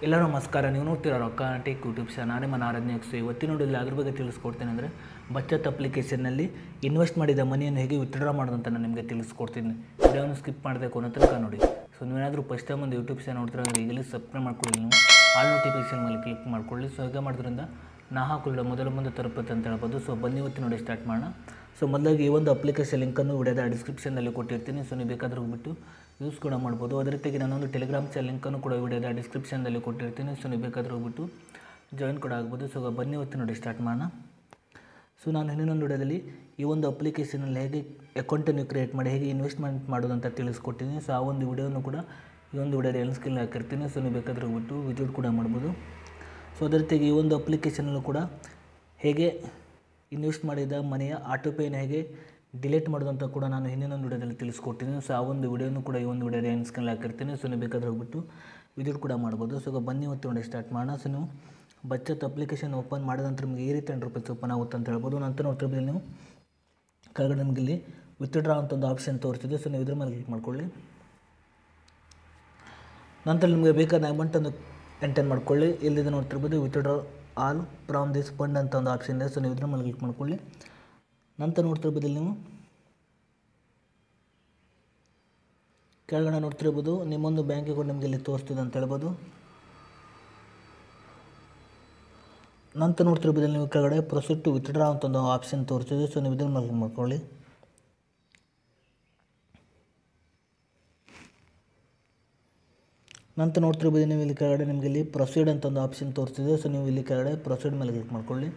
ಎಲ್ಲರೂ ನಮಸ್ಕಾರ. ನೀವು ನೋಡ್ತೀರಾ ರೊಕ್ಕ ಟೆಕ್ ಯೂಟ್ಯೂಬ್ ಚಾನಲ್. ನಾನೇ ಮನ ಆರಾಧನೆಕ್ಸು. ಇವತ್ತಿನ ನೋಡಿದಲ್ಲಿ ಅದ್ರ ಬಗ್ಗೆ ತಿಳಿಸ್ಕೊಡ್ತೀನಿ. ಅಂದರೆ ಬಚತ್ ಅಪ್ಲಿಕೇಶನ್ನಲ್ಲಿ ಇನ್ವೆಸ್ಟ್ ಮಾಡಿದ ಮನಿಯನ್ನು ಹೇಗೆ ವಿತ್ಡ್ರಾ ಮಾಡೋದಂತ ನಾನು ನಿಮಗೆ ತಿಳಿಸ್ಕೊಡ್ತೀನಿ. ವಿಡಿಯೋವನ್ನು ಸ್ಕಿಪ್ ಮಾಡಬೇಕು ಅನ್ನೋ ತನಕ ನೋಡಿ. ಸೊ ನೀವೇನಾದರೂ ಫಸ್ಟ್ ಟೈಮ್ ಒಂದು ಯೂಟ್ಯೂಬ್ ಚಾನಲ್ ನೋಡ್ತೀರಾ ಅಂದರೆ ಈಗಲೇ ಸಬ್ಸ್ಕ್ರೈಬ್ ಮಾಡ್ಕೊಳ್ಳಿ. ನೀವು ಆಲ್ ನೋಟಿಫಿಕೇಶನ್ ಮೇಲೆ ಕ್ಲಿಕ್ ಮಾಡ್ಕೊಳ್ಳಿ. ಸೊ ಹಾಗೆ ಮಾಡೋದ್ರಿಂದ ನಾ ಹಾಕೊಳ್ಳೋ ಮೊದಲು ತಲುಪುತ್ತೆ ಅಂತ ಹೇಳ್ಬೋದು. ಸೊ ಬನ್ನಿ ಇವತ್ತು ನೋಡಿ ಸ್ಟಾರ್ಟ್ ಮಾಡೋಣ. ಸೊ ಮೊದಲಾಗಿ ಈ ಒಂದು ಅಪ್ಲಿಕೇಶನ್ ಲಿಂಕನ್ನು ವಿಡಿಯೋದ ಡಿಸ್ಕ್ರಿಪ್ಷನ್ನಲ್ಲಿ ಕೊಟ್ಟಿರ್ತೀನಿ. ಸೊ ನೀವು ಬೇಕಾದರೂ ಹೋಗ್ಬಿಟ್ಟು ಯೂಸ್ ಕೂಡ ಮಾಡ್ಬೋದು. ಅದೇ ರೀತಿಯಾಗಿ ನಾನೊಂದು ಟೆಲಿಗ್ರಾಮ್ ಚಾನಲ್ ಲಿಂಕನ್ನು ಕೂಡ ವಿಡಿಯೋದ ಡಿಸ್ಕ್ರಿಪ್ಷನ್ನಲ್ಲಿ ಕೊಟ್ಟಿರ್ತೀನಿ. ಸೊ ನೀವು ಬೇಕಾದರೂ ಹೋಗ್ಬಿಟ್ಟು ಜಾಯಿನ್ ಕೂಡ ಆಗ್ಬೋದು. ಸೊ ಬನ್ನಿ ಇವತ್ತು ನೋಡಿ ಸ್ಟಾರ್ಟ್ ಮಾಡೋಣ. ಸೊ ನಾನು ಇನ್ನೊಂದು ವಿಡಿಯೋದಲ್ಲಿ ಈ ಒಂದು ಅಪ್ಲಿಕೇಶನಲ್ಲಿ ಹೇಗೆ ಅಕೌಂಟನ್ನು ಕ್ರಿಯೇಟ್ ಮಾಡಿ ಹೇಗೆ ಇನ್ವೆಸ್ಟ್ಮೆಂಟ್ ಮಾಡೋದಂತ ತಿಳಿಸ್ಕೊಟ್ಟಿದ್ದೀನಿ. ಸೊ ಆ ಒಂದು ವಿಡಿಯೋನು ಕೂಡ ಈ ಒಂದು ವಿಡಿಯೋದ ಎಲ್ ಸ್ಕಿಲ್ ಹಾಕಿರ್ತೀನಿ. ಸೊ ನೀವು ಬೇಕಾದರೂ ಹೋಗ್ಬಿಟ್ಟು ವಿಸಿಟ್ ಕೂಡ ಮಾಡ್ಬೋದು. ಸೊ ಅದೇ ರೀತಿಯಾಗಿ ಈ ಒಂದು ಅಪ್ಲಿಕೇಶನಲ್ಲೂ ಕೂಡ ಹೇಗೆ ಇನ್ವೆಸ್ಟ್ ಮಾಡಿದ ಮನೆಯ ಆಟೋಪೇನ ಹೇಗೆ ಡಿಲೀಟ್ ಮಾಡೋದಂತ ಕೂಡ ನಾನು ಇನ್ನೊಂದು ವಿಡಿಯೋದಲ್ಲಿ ತಿಳಿಸ್ಕೊಡ್ತೀನಿ. ಸೊ ಆ ಒಂದು ವಿಡಿಯೋನು ಕೂಡ ಈ ಒಂದು ವಿಡಿಯೋದ ಎಲ್ ಸ್ಕಿಲ್ ಹಾಕಿರ್ತೀನಿ. ಸೊ ನೀವು ಬೇಕಾದರೆ ಹೋಗ್ಬಿಟ್ಟು ವಿಸಿಟ್ ಕೂಡ ಮಾಡ್ಬೋದು. ಸೊ ಬನ್ನಿ ಇವತ್ತು ನೋಡಿ ಸ್ಟಾರ್ಟ್ ಮಾಡೋಣ. ಸೊ ನೀವು ಬಚತ್ ಅಪ್ಲಿಕೇಶನ್ ಓಪನ್ ಮಾಡಿದ ನಂತರ ನಿಮಗೆ ಈ ರೀತಿ ₹100 ಓಪನ್ ಆಗುತ್ತೆ ಅಂತ ಹೇಳ್ಬೋದು. ನಂತರ ನೋಡ್ತಿರ್ಬೋದು ನೀವು ಕೆಳಗಡೆ ನಿಮಗೆ ಇಲ್ಲಿ ವಿತ್ಡ್ರಾ ಅಂತ ಒಂದು ಆಪ್ಷನ್ ತೋರಿಸ್ತಿದೆ. ಸೊ ನೀವು ಇದ್ರ ಮೇಲೆ ಕ್ಲಿಕ್ ಮಾಡ್ಕೊಳ್ಳಿ. ನಂತರ ನಿಮಗೆ ಬೇಕಾದ ಅಮೌಂಟನ್ನು ಎಂಟರ್ ಮಾಡ್ಕೊಳ್ಳಿ. ಇಲ್ಲಿದೆ ನೋಡ್ತಿರ್ಬೋದು withdraw all from this fund ಅಂತ ಒಂದು ಆಪ್ಷನ್ ಇದೆ. ಸೊ ನೀವು ಇದ್ರ ಮೇಲೆ ಕ್ಲಿಕ್ ಮಾಡ್ಕೊಳ್ಳಿ. ನಂತರ ನೋಡ್ತಿರ್ಬೋದು ನೀವು ಕೆಳಗಡೆ ನೋಡ್ತಿರ್ಬೋದು ನಿಮ್ಮೊಂದು ಬ್ಯಾಂಕ್ ಅಕೌಂಟ್ ನಿಮಗೆ ಇಲ್ಲಿ ತೋರಿಸ್ತಿದೆ ಅಂತ ಹೇಳ್ಬೋದು. ನಂತರ ನೋಡ್ತಿರ್ಬೋದು ನೀವು ಕೆಳಗಡೆ ಪ್ರೊಸೀಡ್ ಟು ವಿತ್ಡ್ರಾ ಅಂತ ಒಂದು ಆಪ್ಷನ್ ತೋರಿಸ್ತಿದೆ. ಸೊ ನೀವು ಇದ್ರ ಮೇಲೆ ಕ್ಲಿಕ್ ಮಾಡ್ಕೊಳ್ಳಿ. ನಂತರ ನೋಡ್ತಿರ್ಬೋದು ನೀವು ಇಲ್ಲಿ ಕೆಳಗಡೆ ನಿಮಗೆ ಇಲ್ಲಿ ಪ್ರೊಸೀಡ್ ಅಂತ ಒಂದು ಆಪ್ಷನ್ ತೋರಿಸ್ತಿದೆ. ಸೊ ನೀವು ಇಲ್ಲಿ ಕೆಳಗಡೆ ಪ್ರೊಸೀಡ್ ಮೇಲೆ ಕ್ಲಿಕ್ ಮಾಡ್ಕೊಳ್ಳಿ.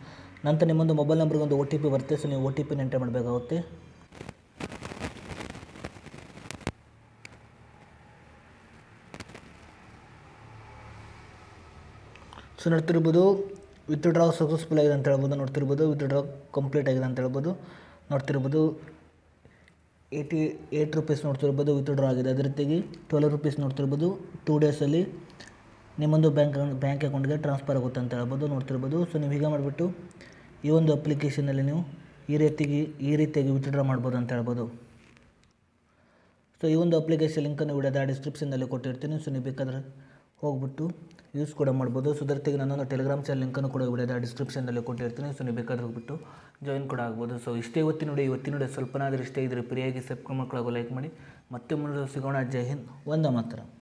ನಂತರ ನಿಮ್ಮೊಂದು ಮೊಬೈಲ್ ನಂಬರ್ಗೆ ಒಂದು OTP ಬರುತ್ತೆ. ಸೊ ನೀವು OTPನ ಎಂಟರ್ ಮಾಡಬೇಕಾಗುತ್ತೆ. ಸೊ ನೋಡ್ತಿರ್ಬೋದು ವಿತ್ಡ್ರಾ ಸಕ್ಸಸ್ಫುಲ್ ಆಗಿದೆ ಅಂತ ಹೇಳ್ಬೋದು. ನೋಡ್ತಿರ್ಬೋದು ವಿತ್ಡ್ರಾ ಕಂಪ್ಲೀಟ್ ಆಗಿದೆ ಅಂತ ಹೇಳ್ಬೋದು. ನೋಡ್ತಿರ್ಬೋದು ₹88 ನೋಡ್ತಿರ್ಬೋದು ವಿತ್ಡ್ರಾ ಆಗಿದೆ. ಅದೇ ರೀತಿಯಾಗಿ ₹12 ನೋಡ್ತಿರ್ಬೋದು 2 ಡೇಸಲ್ಲಿ ನಿಮ್ಮೊಂದು ಬ್ಯಾಂಕ್ ಅಕೌಂಟ್ಗೆ ಟ್ರಾನ್ಸ್ಫರ್ ಆಗುತ್ತೆ ಅಂತ ಹೇಳ್ಬೋದು. ನೋಡ್ತಿರ್ಬೋದು ಸೊ ನೀವು ಹೀಗೆ ಮಾಡಿಬಿಟ್ಟು ಈ ಒಂದು ಅಪ್ಲಿಕೇಶನಲ್ಲಿ ನೀವು ಈ ರೀತಿಯಾಗಿ ವಿತ್ಡ್ರಾ ಮಾಡ್ಬೋದು ಅಂತ ಹೇಳ್ಬೋದು. ಸೊ ಈ ಒಂದು ಅಪ್ಲಿಕೇಶನ್ ಲಿಂಕನ್ನು ವಿಡಿಯೋದ ಡಿಸ್ಕ್ರಿಪ್ಷನ್ನಲ್ಲಿ ಕೊಟ್ಟಿರ್ತೀನಿ. ಸೊ ನೀವು ಬೇಕಾದರೆ ಹೋಗ್ಬಿಟ್ಟು ಯೂಸ್ ಕೂಡ ಮಾಡ್ಬೋದು. ಸೊ ಅದರೊಟ್ಟಿಗೆ ನನ್ನೊಂದು ಟೆಲಿಗ್ರಾಮ್ ಚಾನಲ್ ಲಿಂಕನ್ನು ಕೂಡ ವಿಡಿಯೋದ ಡಿಸ್ಕ್ರಿಪ್ಷನ್ನಲ್ಲಿ ಕೊಟ್ಟಿರ್ತೀನಿ. ಸೊ ನೀವು ಬೇಕಾದ್ರೆ ಹೋಗ್ಬಿಟ್ಟು ಜಾಯಿನ್ ಕೂಡ ಆಗ್ಬೋದು. ಸೊ ಇಷ್ಟೇ ಇವತ್ತಿನ ವಿಡಿಯೋ ಸ್ವಲ್ಪನಾದರೂ ಇಷ್ಟ ಇದ್ದರೆ ಫ್ರೀಯಾಗಿ ಸಬ್ಸ್ಕ್ರೈಬ್ ಮಾಡ್ಕೊಳ್ಳೋ ಲೈಕ್ ಮಾಡಿ. ಮತ್ತೆ ಮುಂದೆ ಸಿಗೋಣ. ಜೈ ಹಿಂದ್, ವಂದೇ ಮಾತರಂ.